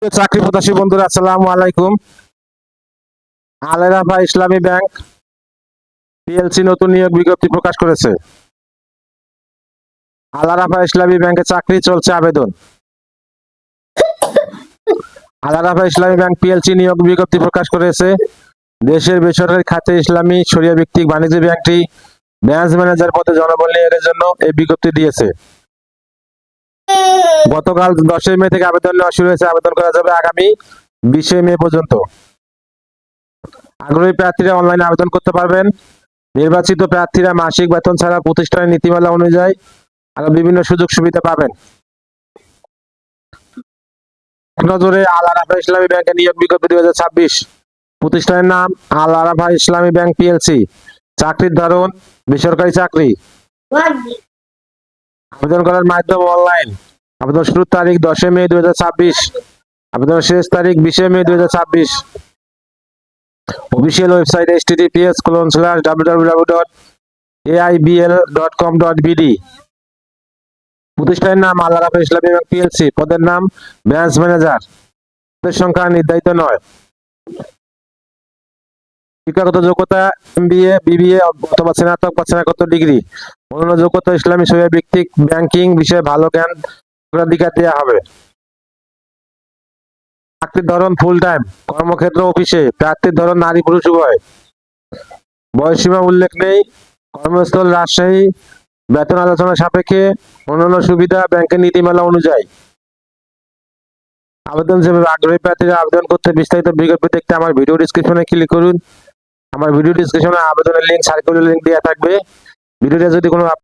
চাকরি প্রত্যাশী বন্ধুরা, আসসালামু আলাইকুম। আল রাফা ইসলামী ব্যাংক পিএলসি নতুন নিয়োগ বিজ্ঞপ্তি প্রকাশ করেছে। আল রাফা ইসলামী ব্যাংকে চাকরি চলছে আবেদন। আল রাফা ইসলামী ব্যাংক পিএলসি নিয়োগ বিজ্ঞপ্তি প্রকাশ করেছে। দেশের বেসরকারি খাতে ইসলামী শরিয়া ভিত্তিক বাণিজ্য ব্যাংকটি ব্রাঞ্চ ম্যানেজার পদে জনবল নিয়োগের জন্য এই বিজ্ঞপ্তি দিয়েছে। গতকাল 10 মে থেকে আবেদন নেওয়া শুরু হয়েছে। আবেদন করা যাবে আগামী 20 মে পর্যন্ত। আগ্রহী প্রার্থীরা অনলাইনে আবেদন করতে পারবেন। নির্বাচিত প্রার্থীরা মাসিক বেতন ছাড়া প্রতিষ্ঠানের নীতিমালা অনুযায়ী আরো বিভিন্ন সুযোগ সুবিধা পাবেন। নজরে আল রাফা ইসলামী ব্যাংকের নিয়োগ বিজ্ঞপ্তি 2026। প্রতিষ্ঠানের নাম আল রাফা ইসলামী ব্যাংক পিএলসি। চাকরির ধরন বেসরকারি চাকরি। আবেদন করার মাধ্যম অনলাইন। আবেদন শুরুর তারিখ 10 মে 2026। আবেদনের শেষ তারিখ 20 মে 2026। Official website https://www.aibl.com.bd। প্রতিষ্ঠানের নাম আল রাফা ইসলামী ব্যাংক পিএলসি। পদের নাম ব্রাঞ্চ ম্যানেজার। পদের সংখ্যা নির্ধারিত নয়। শিক্ষাগত যোগ্যতা এমবিএ, বিবিএ অথবা স্নাতক বা স্নাতকোত্তর ডিগ্রি। অন্যান্য যোগ্যতা ইসলামী শরিয়া ভিত্তিক ব্যাংকিং বিষয়ে ভালো জ্ঞান অগ্রাধিকার দেওয়া হবে। চাকরির ধরন ফুল টাইম। কর্মক্ষেত্র অফিসে। প্রার্থীর ধরন নারী পুরুষ উভয়। বয়সসীমা উল্লেখ নেই। কর্মস্থল রাজশাহী। বেতন আলোচনা সাপেক্ষে। অন্যান্য সুবিধা ব্যাংকের নীতিমালা অনুযায়ী। আবেদন যেভাবে আগ্রহী প্রার্থীরা আবেদন করতে বিস্তারিত বিজ্ঞপ্তি দেখতে আমার ভিডিও ডিসক্রিপশনে ক্লিক করুন। আমার ভিডিও ডিসক্রিপশনে আবেদনের লিঙ্ক, সার্কুলার লিঙ্ক দেওয়া থাকবে। ভিডিওটা যদি কোনো